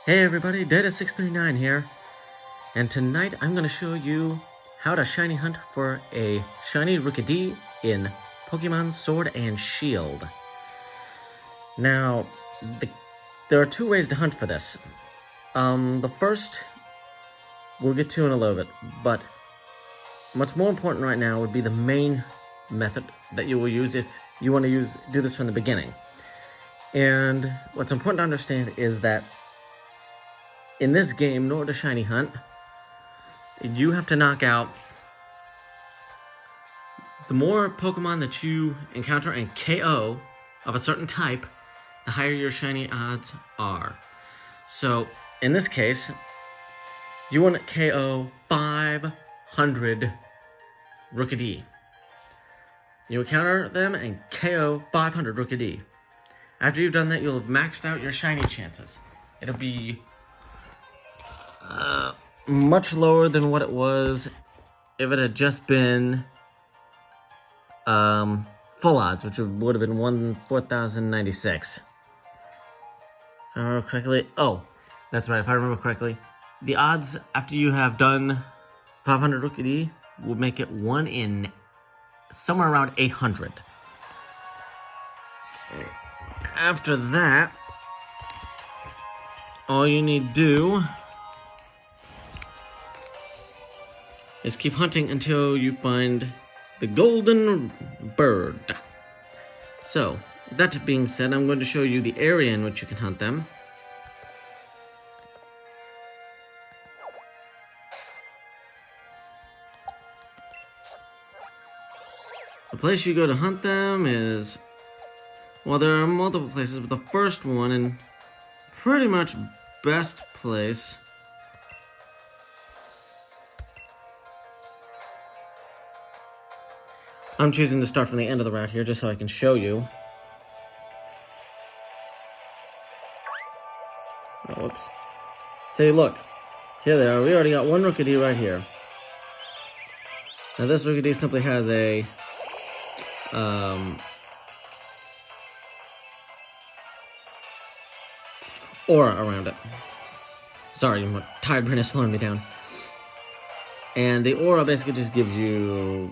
Hey everybody, Data639 here, and tonight I'm going to show you how to shiny hunt for a shiny Rookidee in Pokemon Sword and Shield. Now, there are two ways to hunt for this. The first we'll get to in a little bit, but what's more important right now would be the main method that you will use if you want to do this from the beginning. And what's important to understand is that in this game, in order to shiny hunt, you have to knock out the more Pokemon that you encounter and KO of a certain type, the higher your shiny odds are. So, in this case, you want to KO 500 Rookidee. You encounter them and KO 500 Rookidee. After you've done that, you'll have maxed out your shiny chances. It'll be much lower than what it was if it had just been full odds, which would have been 4,096. If I remember correctly. Oh, that's right. If I remember correctly, the odds after you have done 500 Rookidee will make it 1 in somewhere around 800. After that, all you need to do is keep hunting until you find the golden bird. So, that being said, I'm going to show you the area in which you can hunt them. The place you go to hunt them is, well, there are multiple places, but the first one and pretty much best place I'm choosing to start from the end of the route here just so I can show you. Oh, whoops. See, look. Here they are. We already got one Rookidee right here. Now this Rookidee simply has a aura around it. Sorry, my tired brain is slowing me down. And the aura basically just gives you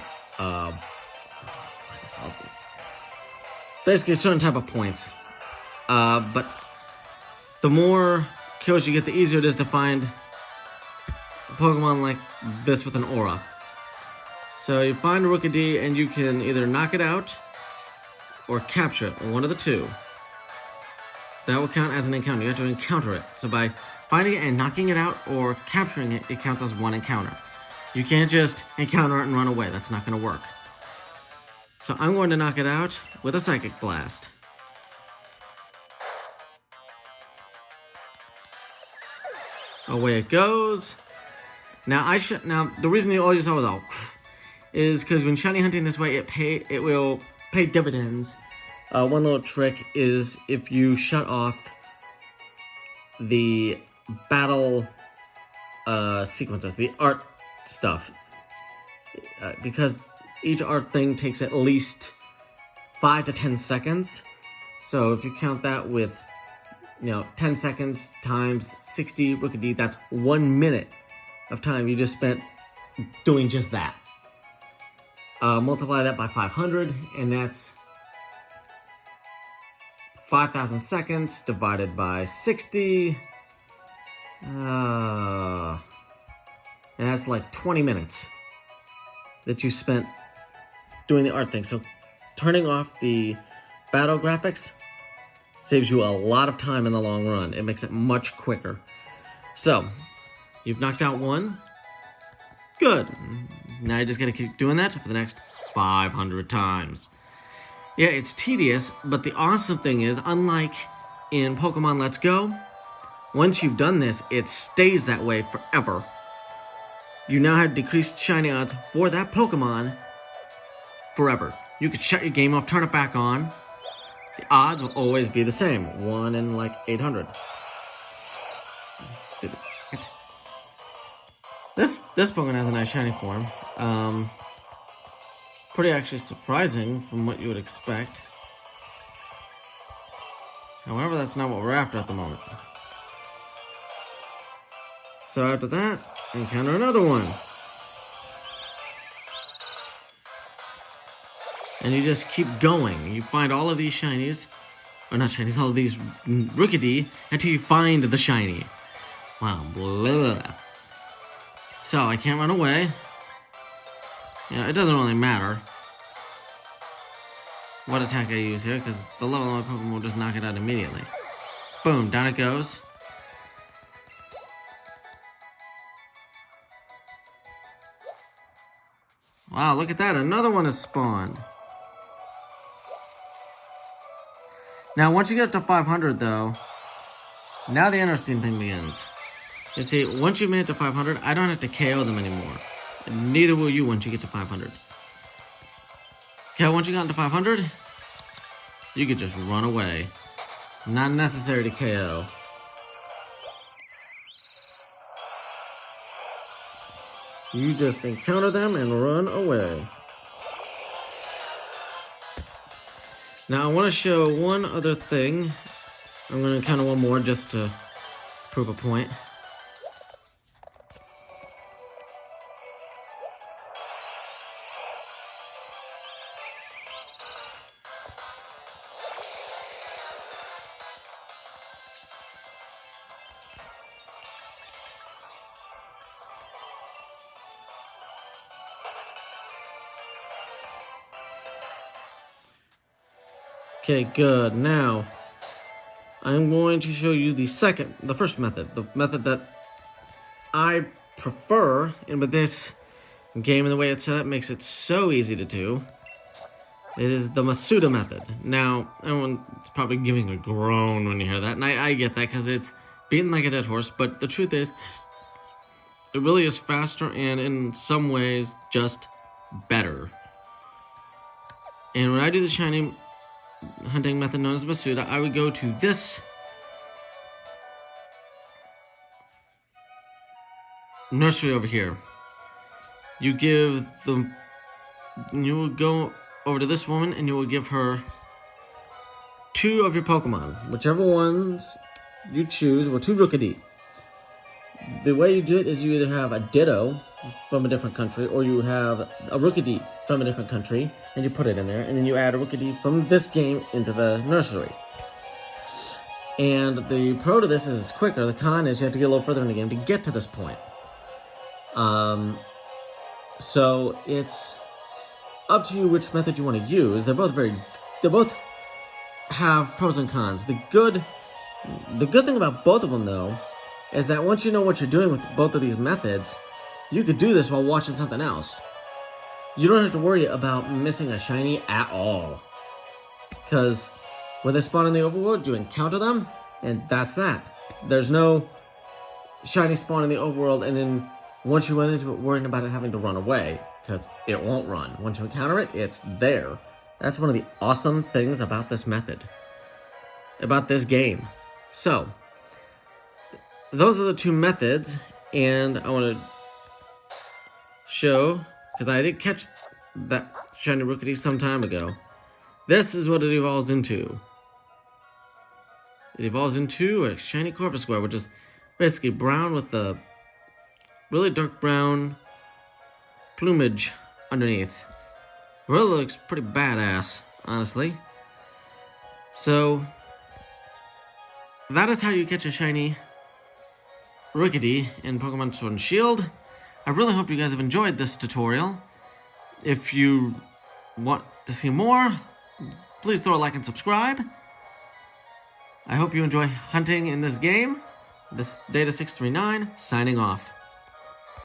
basically a certain type of points. But the more kills you get, the easier it is to find a Pokemon like this with an aura. So you find a Rookidee and you can either knock it out or capture it, one of the two. That will count as an encounter. You have to encounter it. So by finding it and knocking it out or capturing it, it counts as one encounter. You can't just encounter it and run away. That's not going to work. So I'm going to knock it out with a Psychic Blast. Away it goes. Now the reason you always saw was is because when shiny hunting this way, it will pay dividends. One little trick is if you shut off the battle sequences, the art stuff, because each art thing takes at least 5 to 10 seconds. So if you count that with, 10 seconds times 60 Rookidee, that's 1 minute of time you just spent doing just that. Multiply that by 500, and that's 5,000 seconds divided by 60. And that's like 20 minutes that you spent doing the art thing. So turning off the battle graphics saves you a lot of time in the long run. It makes it much quicker. So you've knocked out one. Good. Now you just gotta keep doing that for the next 500 times. Yeah, it's tedious, but the awesome thing is, unlike in Pokemon Let's Go, once you've done this, it stays that way forever. You now have decreased shiny odds for that Pokemon forever. You could shut your game off, turn it back on. The odds will always be the same. 1 in like 800. Stupid. This Pokemon has a nice shiny form. Pretty actually surprising from what you would expect. However, that's not what we're after at the moment. So after that, encounter another one. And you just keep going. You find all of these shinies, or not shinies, all of these Rookidee until you find the shiny. Wow, blah, blah. So I can't run away. Yeah, it doesn't really matter what attack I use here, because the level of my Pokemon will just knock it out immediately. Boom, down it goes. Wow, look at that, another one has spawned. Now, once you get up to 500, though, now the interesting thing begins. You see, once you made it to 500, I don't have to KO them anymore. And neither will you once you get to 500. Okay, once you got into 500, you could just run away. Not necessary to KO. You just encounter them and run away. Now, I want to show one other thing. I'm going to encounter one more just to prove a point. Okay, good. Now, I'm going to show you the first method. The method that I prefer, and with this game and the way it's set up makes it so easy to do. It is the Masuda method. Now, everyone's probably giving a groan when you hear that, and I get that because it's beaten like a dead horse, but the truth is, it really is faster and in some ways just better. And when I do the shiny hunting method known as Masuda, I would go to this nursery over here. You will go over to this woman and you will give her 2 of your Pokemon, whichever ones you choose, or 2 Rookidee. The way you do it is you either have a Ditto from a different country, or you have a Rookidee from a different country, and you put it in there, and then you add a Rookidee from this game into the nursery. And the pro to this is it's quicker. The con is you have to get a little further in the game to get to this point. So it's up to you which method you want to use. They both have pros and cons. The good thing about both of them, though, is that once you know what you're doing with both of these methods, you could do this while watching something else. You don't have to worry about missing a shiny at all. Because when they spawn in the overworld, you encounter them, and that's that. There's no shiny spawn in the overworld, and then once you run into it, worrying about it having to run away, because it won't run. Once you encounter it, it's there. That's one of the awesome things about this method, about this game. So, those are the 2 methods, and I want to show, because I did catch that shiny Rookidee some time ago. This is what it evolves into. It evolves into a shiny Corvisquire, which is basically brown with a really dark brown plumage underneath. It really looks pretty badass, honestly. So, that is how you catch a shiny Rookidee in Pokemon Sword and Shield. I really hope you guys have enjoyed this tutorial. If you want to see more, please throw a like and subscribe. I hope you enjoy hunting in this game. This Data639, signing off.